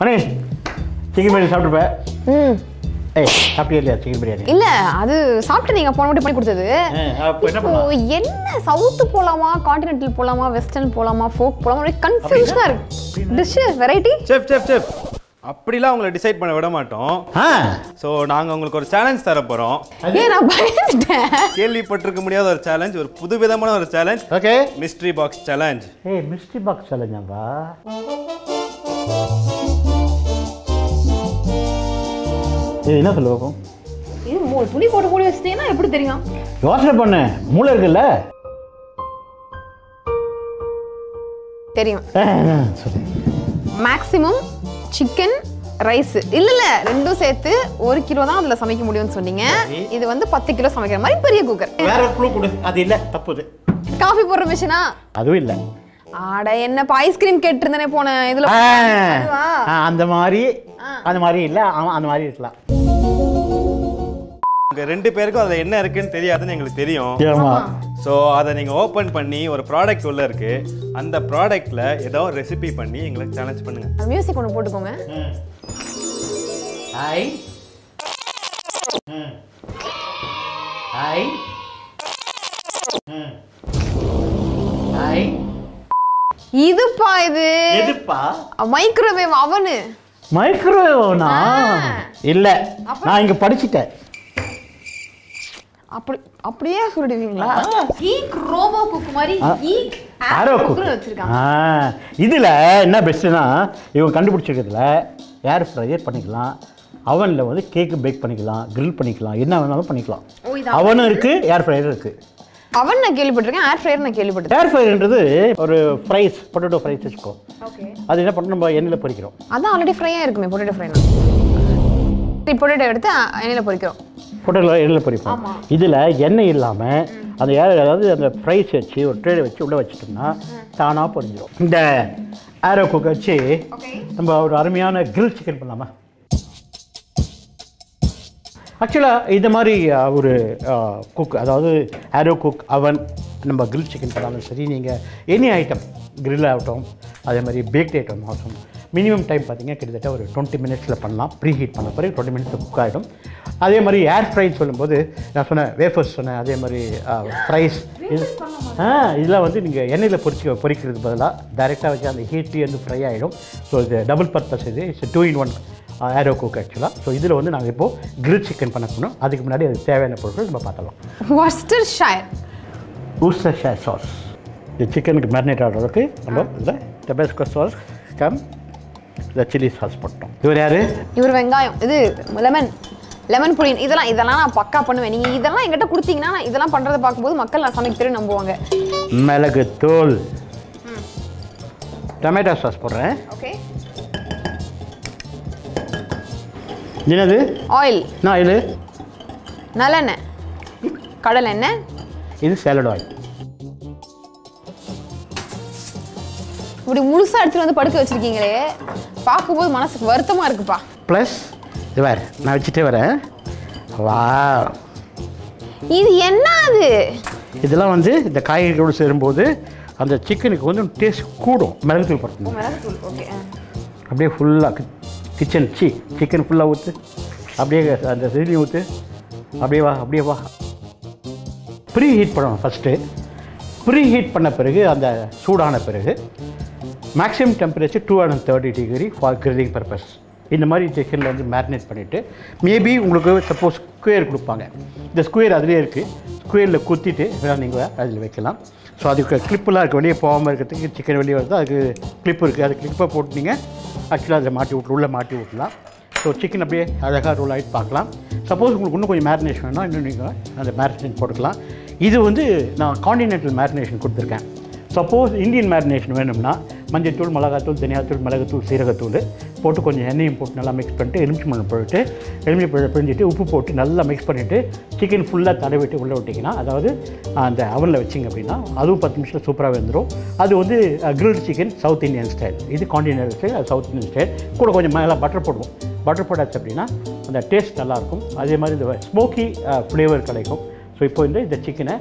அண்ணே சிக்கன் பிரியாணி சாப்பிட்டுப்பேன். ஏய் சாப்பிட்டியா இல்லையா சிக்கன் பிரியாணி? இல்ல அது சாப்பிட்டு நீங்க போன வாட்டி பண்ணி கொடுத்தது. என்ன சவுத் போலாமா, கான்டினென்டல் போலாமா, வெஸ்டர்ன் போலாமா, ஃபோக் போலாமா, ஒரே கன்ஃபியூஷனா இருக்கு. டிஷ் வெரைட்டி செஃப் அப்படிலாம் உங்களை டிசைட் பண்ண விட மாட்டோம். ஸோ நாங்கள் உங்களுக்கு ஒரு சேலஞ்ச் தர போகிறோம். நான் பயந்துட்டேன். கேள்விப்பட்டிருக்க முடியாத ஒரு சேலஞ்ச், ஒரு புது விதமான ஒரு challenge. Okay, mystery box challenge. ஏய் மிஸ்ட்ரி பாக்ஸ் சேலஞ்சாப்பா. இது என்ன சொல்லுவோம்? இது துணி போட்டு மூடி வச்சிட்டீங்கன்னா எப்படி தெரியும்? யோசனை பண்ணு, மூளை இருக்குல்ல. தெரியும். சரி. மேக்ஸிமம் சிக்கன் ரைஸ் இல்ல ரெண்டும் சேர்த்து 1 கிலோ தான் அதுல சமைக்க முடியும்னு சொன்னீங்க. இது வந்து 10 கிலோ சமைக்கிற மாதிரி பெரிய குக்கர். வேற க்ளூ கொடு. அது இல்ல, தப்புது. காஃபி போடுற மிஷினா? அதுவும் இல்ல. ஆட என்ன ஐஸ்கிரீம் கேட்டிருந்தனே போன இதுல. அந்த மாதிரி இல்ல, அந்த மாதிரி இருக்கலாம். உங்க 2 பேருக்கும் அதுல என்ன இருக்குன்னு தெரியாதுன்னு எங்களுக்கு தெரியும். ஸோ அதை நீங்கள் ஓப்பன் பண்ணி ஒரு ப்ராடக்ட் உள்ள இருக்கு, அந்த ப்ராடக்ட்ல ஏதோ ரெசிபி பண்ணி எங்களுக்கு சேலஞ்ச் பண்ணுங்க. மியூசிக் ஒன்று போட்டுக்கோங்க. Hi hi hi. இதுப்பா இது எதுப்பா? மைக்ரோவேவ் அவனு. மைக்ரோவேவ்னா? இல்ல, நான் இங்க படிச்சிட்டேன். அப்படியே சொல்லிடுவீங்களா? கீக் ரோபோ குக் மாதிரி கீக் ஆரோ குக் வச்சிருக்காங்க. இதுல என்ன பெஸ்ட்னா இவங்க கண்டுபிடிச்சிருக்கிறதுல ஏர் ஃப்ரையர் பண்ணிக்கலாம், அவன்ல வந்து கேக் பேக் பண்ணிக்கலாம், கிரில் பண்ணிக்கலாம், என்ன வேணாலும் பண்ணிக்கலாம். அவனும் இருக்கு, ஏர் ஃப்ரையர் இருக்கு. அவன் நான் கேள்விப்பட்டிருக்கேன், ஏர் ஃப்ரையர் நான் கேள்விப்பட்டிருக்கேன். ஏர் ஃப்ரையர்ன்றது ஒரு ஃப்ரைஸ், பொட்டேட்டோ ஃப்ரைஸ் வச்சுக்கோ. ஓகே, அது என்ன பண்ணணும், நம்ம எண்ணெயில் பொரிக்கிறோம். அதான் ஆல்ரெடி ஃப்ரையாக இருக்குமே பொட்டேட்டோ ஃப்ரைனா. பொட்டேட்டோ எடுத்து எண்ணெயில் பொரிக்கிறோம். பொட்டேட்டோ எண்ணெயில் பொரிப்போம். இதில் எண்ணெய் இல்லாமல் அந்த அதாவது அந்த ஃப்ரைஸ் வச்சு ஒரு ட்ரேடை வச்சு உள்ளே வச்சுட்டோம்னா தானாக பொரிஞ்சிடும். இந்த ஏரோ குக் வச்சு நம்ம ஒரு அருமையான கிரில் சிக்கன் பண்ணலாமா? ஆக்சுவலாக இந்த மாதிரி ஒரு குக், அதாவது ஏரோ குக் அவன் நம்ம கிரில் சிக்கன் பண்ணாலும் சரி, நீங்கள் எனி ஐட்டம் கிரில் ஆகட்டும், அதே மாதிரி பேக்ட் ஐட்டம் ஆகட்டும், மினிமம் டைம் பார்த்தீங்கன்னா கிட்டத்தட்ட ஒரு 20 மினிட்ஸில் பண்ணலாம். ப்ரீ ஹீட் பண்ண பிறகு 20 மினிட்ஸில் குக் ஆகிடும். அதே மாதிரி ஏர் ஃப்ரைன்னு சொல்லும்போது நான் சொன்னேன், வேஃபர்ஸ் சொன்னேன், அதே மாதிரி ஃப்ரைஸ் இதெல்லாம் வந்து நீங்கள் எண்ணெயில் பொரிக்கிறதுக்கு பதிலாக டைரெக்டாக வச்சு அந்த ஹீட்லேயே வந்து ஃப்ரை ஆகிடும். ஸோ இது டபுள் பர்பஸ், இது இட்ஸ் 2-in-1 ஏரோ குக் ஆக்சுவலாக. ஸோ இதில் வந்து நாங்கள் இப்போது கிரில் சிக்கன் பண்ண போனோம். அதுக்கு முன்னாடி அதுக்கு தேவையான பொருட்கள் நம்ம பார்த்தலாம். ஊஸ்டர்ஷயர் சாஸ், இந்த சிக்கனுக்கு மேரினேட் ஆகிற அளவுக்கு நம்ம இந்த டபாஸ்கோ சாஸ் இந்த சில்லி சாஸ் போட்டோம். இவர் யார்? இவர் வெங்காயம், இது லெமன் புளி. இதெல்லாம் நான் பக்கா பண்ணுவேன். நீங்கள் இதெல்லாம் எங்கிட்ட கொடுத்தீங்கன்னா நான் இதெல்லாம் பண்ணுறதை பார்க்கும்போது மக்கள் நான் சமைக்க தெரியும் நம்புவாங்க. மிளகு தூள், டொமேட்டோ சாஸ் போடுறேன். ஓகே, என்னது? ஆயில். என்ன ஆயில்? நல்லெண்ணெய், கடலை எண்ணெய். இது சேலட் ஆயில். இப்படி முழுசாக எடுத்துகிட்டு வந்து படுக்க வச்சுருக்கீங்களே, பார்க்கும்போது மனசுக்கு வருத்தமாக இருக்குப்பா. ப்ளஸ் இது வேறு நான் வச்சுட்டே வரேன். வா, இது என்ன? அது இதெல்லாம் வந்து இந்த காய்கறிகளோடு சேரும்போது அந்த சிக்கனுக்கு வந்து டேஸ்ட் கூடும். மிளகுத்தூள் போடணும். ஓகே, அப்படியே ஃபுல்லாக சிக்கன் ஃபுல்லாக ஊற்று, அப்படியே அந்த சில்லி ஊற்று, அப்படியே வா. ப்ரீ ஹீட் பண்ணணும் ஃபஸ்ட்டு. ப்ரீ ஹீட் பண்ண பிறகு அந்த சூடான பிறகு maximum temperature 230 degree for grilling purpose. இந்த மாதிரி சிக்கனில் வந்து மேரினேட் பண்ணிவிட்டு, மேபி உங்களுக்கு சப்போஸ் ஸ்கொயர் கொடுப்பாங்க, இந்த ஸ்கொயர் அதிலே இருக்குது, ஸ்கொயரில் குத்திட்டு நீங்கள் அதில் வைக்கலாம். ஸோ அதுக்கு கிளிப்பெலாம் இருக்குது, வெளியே போகாமல் இருக்கிறதுக்கு சிக்கன் வெளியே வருது, அதுக்கு கிளிப் இருக்குது, அது கிளிப்பை போட்டு நீங்கள் ஆக்சுவலாக அதில் உள்ளே மாட்டி விட்லாம். ஸோ சிக்கன் அப்படியே அழகாக ரோல் ஆகிட்டு பார்க்கலாம். சப்போஸ் உங்களுக்கு இன்னும் கொஞ்சம் மேரினேஷன் வேணும், இன்னும் நீங்கள் அந்த மேரினேஷன் போட்டுக்கலாம். இது வந்து நான் காண்டினென்டல் மேரினேஷன் கொடுத்துருக்கேன். சப்போஸ் இந்தியன் மேரினேஷன் வேணும்னா மஞ்சள்தூள், மிளகாத்தூள், தனியாத்தூள், மிளகுத்தூள், சீரகத்தூள் போட்டு கொஞ்சம் எண்ணெயும் போட்டு நல்லா மிக்ஸ் பண்ணிட்டு, எலுமிச்சம்பழம் போட்டு எலுமிச்சம்பழம் பிழிஞ்சிட்டு உப்பு போட்டு நல்லா மிக்ஸ் பண்ணிவிட்டு சிக்கன் ஃபுல்லாக தடவிட்டு உள்ளே விட்டிங்கன்னா, அதாவது அந்த அவனில் வச்சிங்க அப்படின்னா அதுவும் 10 நிமிஷத்தில் சூப்பராக வந்துடும். அது வந்து grilled chicken south Indian style, இது காண்டினென்டல் ஸ்டைல், அது சவுத் இந்தியன் ஸ்டைல். கூட கொஞ்சம் மேலே பட்டர் போடுவோம். பட்டர் போட்டாச்சு அப்படின்னா அந்த டேஸ்ட் நல்லாயிருக்கும். அதே மாதிரி இந்த ஸ்மோக்கி ஃப்ளேவர் கிடைக்கும். ஸோ இப்போ இந்த சிக்கனை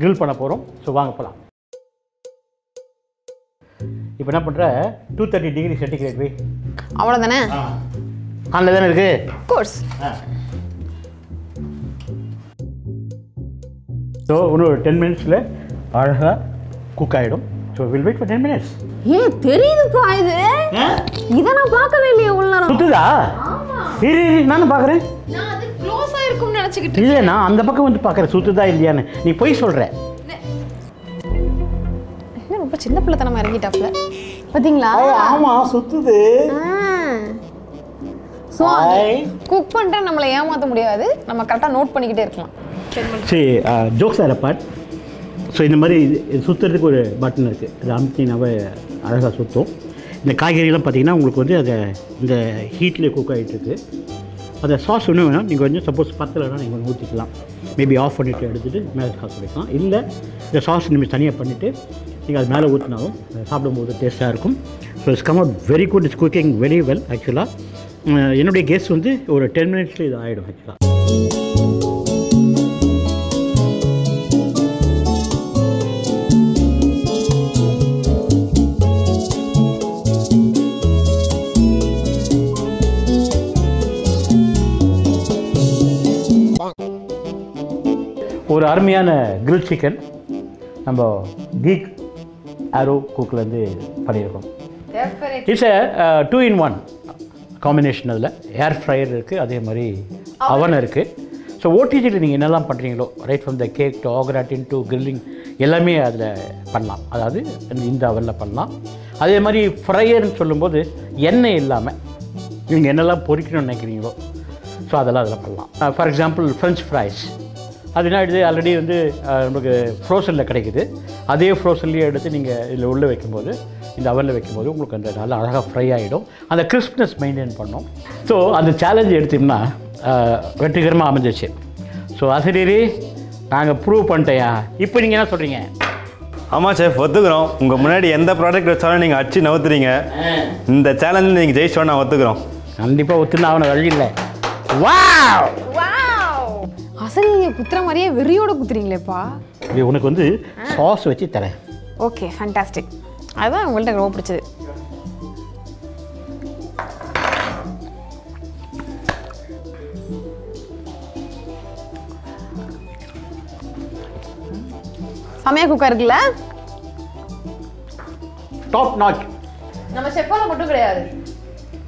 கிரில் பண்ண போகிறோம். ஸோ வாங்க போகலாம். இப்போ என்ன பண்ணுற, 230 டிகிரி சென்டிகிரேட் வை. அவ்வளோதானே? ஆனில் தானே இருக்கு. கோர்ஸ். ஸோ இன்னொரு 10 minutesல அழகாக குக் ஆகிடும். So will wait for 10 minutes. தெரியுதுப்பா இது. இதை நான் பார்க்கவே இல்லையே உள்ள நேரம். சுத்துதா? இரு நானும் பார்க்குறேன். நான் அது க்ளோஸ் ஆயிருக்கும்னு நினச்சிக்கிட்டு. இல்லை, நான் அந்த பக்கம் வந்து பார்க்குறேன் சுத்துதா இல்லையான்னு. நீ போய் சொல்கிற. ரொம்ப சின்ன பிள்ளைத்தனமா இறங்கிட்டாப்ல. பார்த்தீங்களா? ஆமாம், சுத்துது. ஸோ குக் பண்ணுற நம்மளை ஏமாற்ற முடியாது. நம்ம கரெக்டாக நோட் பண்ணிக்கிட்டே இருக்கலாம். சரி, ஜோக்ஸ் ஆர் அப்பார்ட். ஸோ இந்த மாதிரி சுற்றுறதுக்கு ஒரு பட்டன் இருக்குது. அது அமுத்தினாவே அழகாக சுற்றும். இந்த காய்கறிலாம் பார்த்தீங்கன்னா உங்களுக்கு வந்து அதை இந்த ஹீட்லேயே குக் ஆகிட்டுருக்கு. அதை சாஸ் ஒன்றும் வேணாம், நீங்கள் கொஞ்சம் சப்போஸ் பத்தலைன்னா நீங்கள் கொஞ்சம் ஊற்றிக்கலாம். மேபி ஆஃப் பண்ணிவிட்டு எடுத்துகிட்டு மேலே சாஸ் வைக்கலாம். இல்லை இந்த சாஸ் நீங்கள் தனியாக பண்ணிவிட்டு நீங்கள் அது மேலே ஊற்றினாலும் சாப்பிடும்போது டேஸ்ட்டாக இருக்கும். So it's come out very good. It's cooking very well. ஆக்சுவலாக என்னுடைய கெஸ் வந்து ஒரு 10 minutesல இது ஆகிடும். ஆக்சுவலாக ஒரு அருமையான கிரில் சிக்கன் நம்ம கீக் ஆரோ குக்லேருந்து பண்ணியிருக்கோம். It's a 2-in-1 combination. அதில் ஏர் ஃப்ரையர் இருக்குது, அதே மாதிரி அவன் இருக்குது. ஸோ ஓடிஜியில் நீங்கள் என்னெல்லாம் பண்ணுறீங்களோ, right from the cake to au gratin to grilling எல்லாமே அதில் பண்ணலாம். அதாவது இந்த அவனில் பண்ணலாம். அதே மாதிரி ஃப்ரையர்னு சொல்லும்போது எண்ணெய் இல்லாமல் நீங்கள் என்னெல்லாம் பொரிக்கணும்னு நினைக்கிறீங்களோ ஸோ அதெல்லாம் அதில் பண்ணலாம். ஃபார் எக்ஸாம்பிள் ஃப்ரெஞ்ச் ஃப்ரைஸ் அது என்ன ஆகிடுது, ஆல்ரெடி வந்து நமக்கு ஃப்ரோசனில் கிடைக்குது. அதே ஃப்ரோசன்லேயே எடுத்து நீங்கள் இதில் உள்ளே வைக்கும்போது, இந்த அவனில் வைக்கும்போது உங்களுக்கு அந்த நல்லா அழகாக ஃப்ரை ஆகிடும். அந்த கிறிஸ்ப்னஸ் மெயின்டைன் பண்ணோம். ஸோ அந்த சேலஞ்சு எடுத்திங்கன்னா வெற்றிகரமாக அமைஞ்சிச்சு. ஸோ அசரீரி நாங்கள் ப்ரூவ் பண்ணிட்டேயா. இப்போ நீங்கள் என்ன சொல்கிறீங்க? ஆமாம் செஃப், ஒத்துக்கிறோம். உங்கள் முன்னாடி எந்த ப்ராடக்ட் வச்சாலும் நீங்கள் அடிச்சு நவுத்துறீங்க. இந்த சேலஞ்சில் நீங்கள் ஜெயிச்சோன்னு நான் ஒத்துக்கிறோம். கண்டிப்பாக ஒத்துனா அவனை வழி இல்லை. வாவ் அசல் நீங்கள் குத்துற மாதிரியே வெறியோட குத்துறீங்களேப்பா. இது உனக்கு வந்து சாஸ் வச்சு தரேன். Okay, fantastic. அதுதான் உங்கள்கிட்ட ரொம்ப பிடிச்சது. செமையா குக்கா இருக்குல்ல? Top notch. நம்ம செஃப்பால மட்டும் கிடையாது,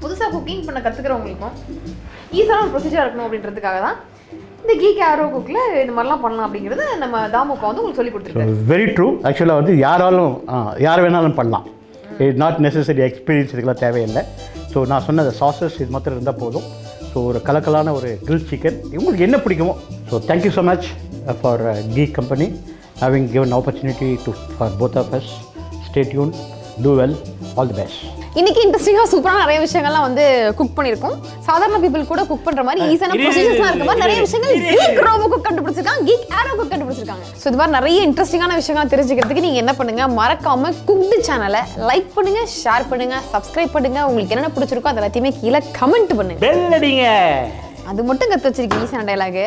புதுசாக குக்கிங் பண்ண கற்றுக்கிறவங்களுக்கும் ஈஸியான ப்ரொசீஜராக இருக்கணும் அப்படின்றதுக்காக தான் இந்த கீக் ஆரோ குக்கில் இந்த மாதிரிலாம் பண்ணலாம் அப்படிங்கிறது நம்ம தாமுக்கா வந்து உங்களுக்கு சொல்லி கொடுத்துருக்காரு. Very true. ஆக்சுவலாக வந்து யார் வேணாலும் பண்ணலாம். இட் நாட் நெசசரி எக்ஸ்பீரியன்ஸ் இதுக்கெல்லாம் தேவையில்லை. ஸோ நான் சொன்ன அந்த சாசஸ் இது மாத்திரம் இருந்தால் போதும். ஸோ ஒரு கலக்கலான ஒரு கிரில் சிக்கன் உங்களுக்கு என்ன பிடிக்குமோ. So thank you so much for Geek Company having given opportunity to for both of us. Stay tune, do well, all the best. இன்னைக்கு இன்ட்ரெஸ்டிங்காக சூப்பரான நிறைய விஷயங்கள்லாம் வந்து குக் பண்ணியிருக்கோம். சாதாரண பீப்புள் கூட குக் பண்ணுற மாதிரி ஈஸியான ப்ரொசீஜர்ஸ்லாம் இருக்க மாதிரி நிறைய விஷயங்கள் கீக் ரோபோ குக் கண்டுபிடிச்சிருக்காங்க, கீக் ஆரோ குக் கண்டுபிடிச்சிருக்காங்க. ஸோ இது மாதிரி நிறைய இன்ட்ரெஸ்டிங்கான விஷயங்கள் தெரிஞ்சுக்கிறதுக்கு நீங்கள் என்ன பண்ணுங்க, மறக்காம குக்டு சேனலை லைக் பண்ணுங்க, ஷேர் பண்ணுங்க, சப்ஸ்கிரைப் பண்ணுங்க. உங்களுக்கு என்னென்ன பிடிச்சிருக்கோ அது எல்லாத்தையுமே கீழே கமெண்ட் பண்ணுங்க. பெல் அடிங்க. அது மட்டும் கற்று வச்சிருக்கீங்க ஈஸியான டைலாகு.